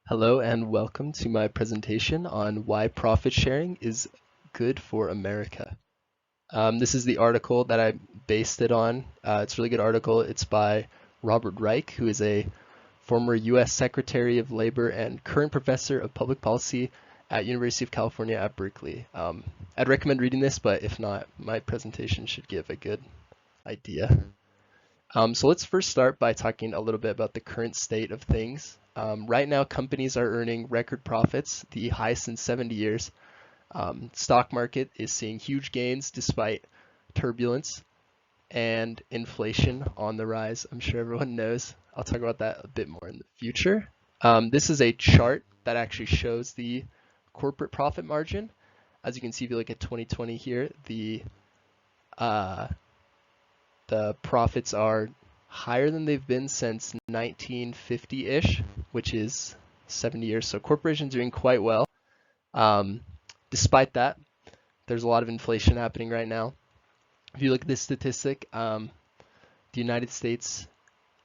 Hello and welcome to my presentation on why profit sharing is good for America. This is the article that I based it on. It's a really good article. It's by Robert Reich, who is a former U.S. Secretary of Labor and current professor of public policy at University of California at Berkeley. I'd recommend reading this, but if not, my presentation should give a good idea. So let's first start by talking a little bit about the current state of things. Right now, companies are earning record profits, the highest in 70 years. Stock market is seeing huge gains despite turbulence and inflation on the rise. I'm sure everyone knows. I'll talk about that a bit more in the future. This is a chart that actually shows the corporate profit margin. As you can see, if you look at 2020 here, uh, the profits are higher than they've been since 1950-ish, which is 70 years. So corporations are doing quite well. Despite that, there's a lot of inflation happening right now. If you look at this statistic, the United States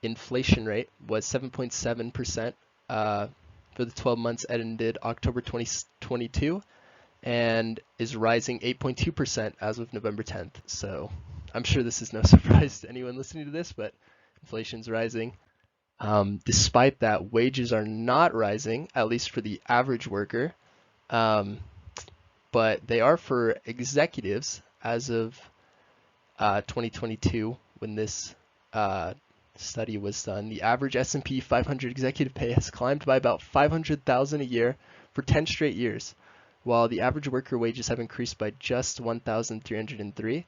inflation rate was 7.7% for the 12 months ended October 2022 and is rising 8.2% as of November 10th. So I'm sure this is no surprise to anyone listening to this, but inflation's rising. Despite that, wages are not rising, at least for the average worker, but they are for executives as of 2022 when this study was done. The average S&P 500 executive pay has climbed by about $500,000 a year for 10 straight years, while the average worker wages have increased by just 1,303.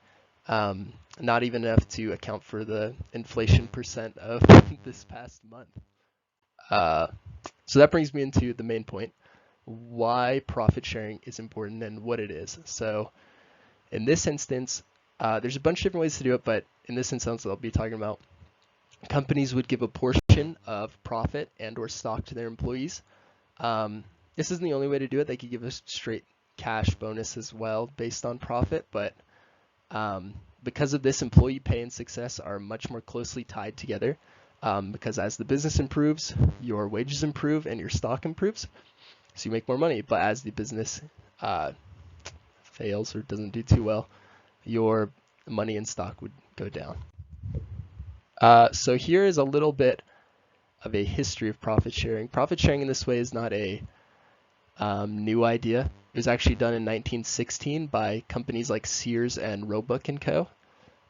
Not even enough to account for the inflation percent of this past month. So that brings me into the main point, why profit sharing is important and what it is. So in this instance, there's a bunch of different ways to do it, but in this instance, I'll be talking about companies would give a portion of profit and or stock to their employees. This isn't the only way to do it. They could give a straight cash bonus as well based on profit, but because of this, employee pay and success are much more closely tied together because as the business improves, your wages improve and your stock improves, so you make more money. But as the business fails or doesn't do too well, your money and stock would go down. So here is a little bit of a history of profit sharing. Profit sharing in this way is not a new idea. It was actually done in 1916 by companies like Sears and Roebuck & Co.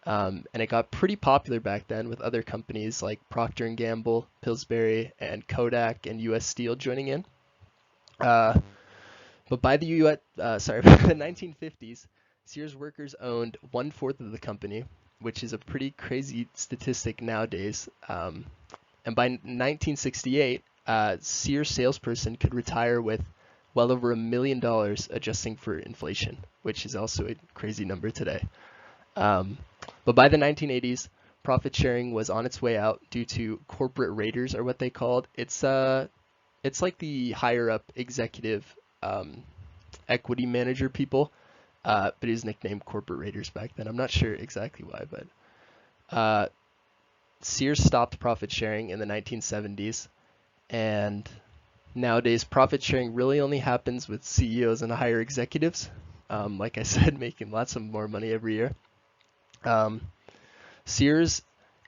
And it got pretty popular back then with other companies like Procter & Gamble, Pillsbury, and Kodak and US Steel joining in. But by the by the 1950s, Sears workers owned 1/4 of the company, which is a pretty crazy statistic nowadays. And by 1968, Sears salesperson could retire with well over $1 million adjusting for inflation, which is also a crazy number today. But by the 1980s, profit sharing was on its way out due to corporate raiders, or what they called. It's like the higher up executive equity manager people, but it was nicknamed corporate raiders back then. I'm not sure exactly why, but Sears stopped profit sharing in the 1970s, and nowadays profit sharing really only happens with CEOs and higher executives. Like I said, making lots of more money every year. Sears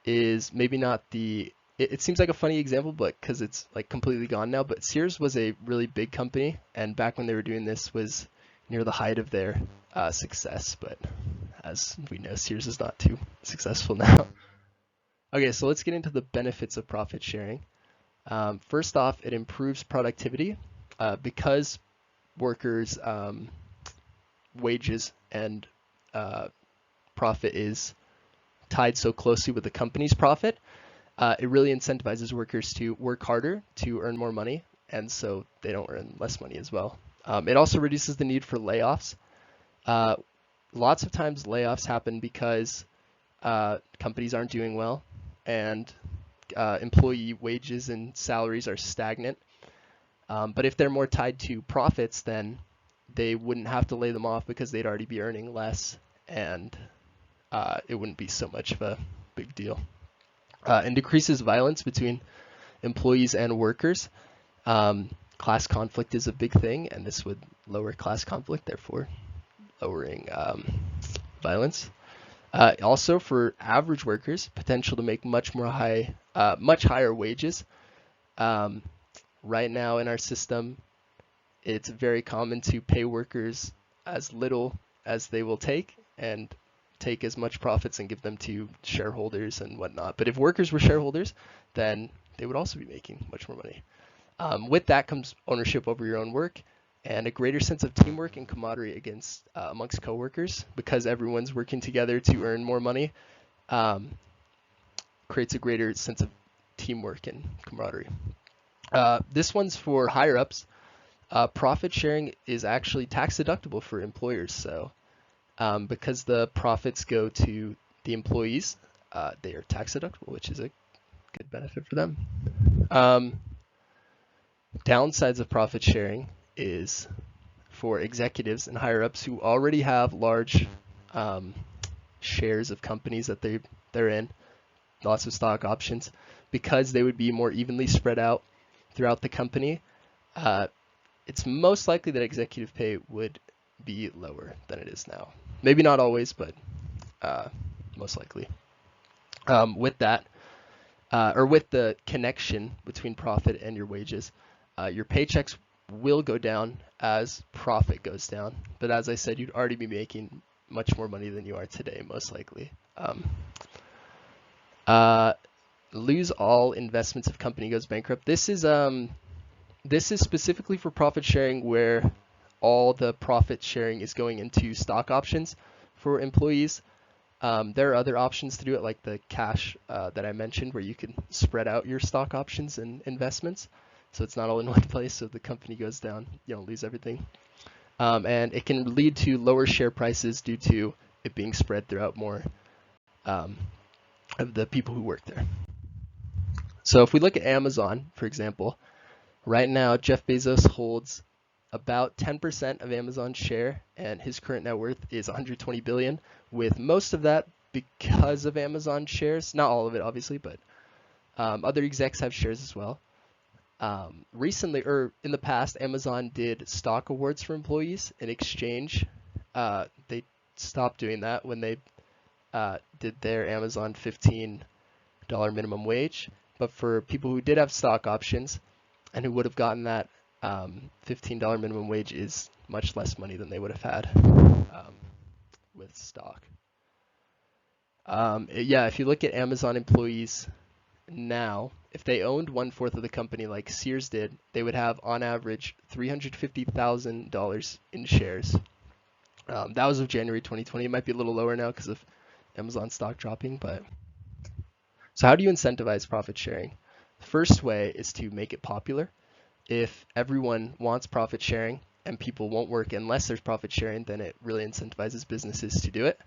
is maybe not it seems like a funny example, but because it's like completely gone now, but Sears was a really big company, and back when they were doing this was near the height of their success, but as we know, Sears is not too successful now. Okay, so let's get into the benefits of profit sharing. First off, it improves productivity because workers' wages and profit is tied so closely with the company's profit. It really incentivizes workers to work harder to earn more money, and so they don't earn less money as well. It also reduces the need for layoffs. Lots of times layoffs happen because companies aren't doing well and employee wages and salaries are stagnant. But if they're more tied to profits, then they wouldn't have to lay them off because they'd already be earning less, and it wouldn't be so much of a big deal. And decreases violence between employees and workers. class conflict is a big thing, and this would lower class conflict, therefore lowering violence. Also, for average workers, potential to make much higher wages. Right now in our system, it's very common to pay workers as little as they will take and take as much profits and give them to shareholders and whatnot. But if workers were shareholders, then they would also be making much more money. With that comes ownership over your own work and a greater sense of teamwork and camaraderie amongst coworkers, because everyone's working together to earn more money. Creates a greater sense of teamwork and camaraderie. This one's for higher ups. Profit sharing is actually tax deductible for employers. So because the profits go to the employees, they are tax deductible, which is a good benefit for them. Downsides of profit sharing is for executives and higher ups who already have large shares of companies that they're in, lots of stock options, because they would be more evenly spread out throughout the company. It's most likely that executive pay would be lower than it is now. Maybe not always, but most likely. With that, or with the connection between profit and your wages, your paychecks will go down as profit goes down. But as I said, you'd already be making much more money than you are today, most likely. Lose all investments if company goes bankrupt. This is specifically for profit sharing, where all the profit sharing is going into stock options for employees. There are other options to do it, like the cash that I mentioned, where you can spread out your stock options and investments, so it's not all in one place. So if the company goes down, you don't lose everything. And it can lead to lower share prices due to it being spread throughout more of the people who work there. So if we look at Amazon, for example, right now Jeff Bezos holds about 10% of Amazon's share, and his current net worth is 120 billion, with most of that because of Amazon shares. Not all of it, obviously, but other execs have shares as well. Recently, or in the past, Amazon did stock awards for employees in exchange. They stopped doing that when they did their Amazon $15 minimum wage. But for people who did have stock options and who would have gotten that $15 minimum wage, is much less money than they would have had with stock. Yeah, if you look at Amazon employees now, if they owned 1/4 of the company like Sears did, they would have on average $350,000 in shares. That was of January 2020. It might be a little lower now because of Amazon stock dropping, but so how do you incentivize profit sharing? The first way is to make it popular. If everyone wants profit sharing and people won't work unless there's profit sharing, then it really incentivizes businesses to do it.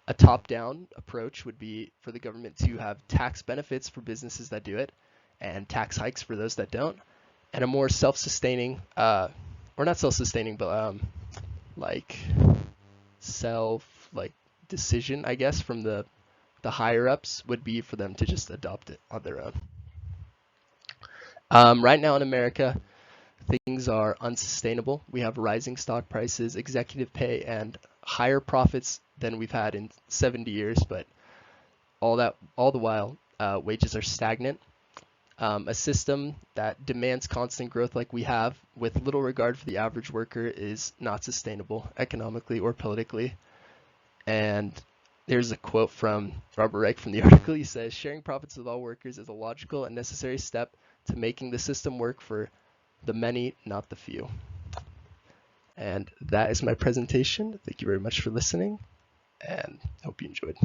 A top-down approach would be for the government to have tax benefits for businesses that do it and tax hikes for those that don't. And a more self-sustaining, or not self-sustaining, but decision, I guess, from the higher ups would be for them to just adopt it on their own. Right now in America, things are unsustainable. We have rising stock prices, executive pay, and higher profits than we've had in 70 years, but all the while, wages are stagnant. A system that demands constant growth like we have, with little regard for the average worker, is not sustainable economically or politically. And there's a quote from Robert Reich from the article. He says, "Sharing profits with all workers is a logical and necessary step to making the system work for the many, not the few." And that is my presentation. Thank you very much for listening, and hope you enjoyed.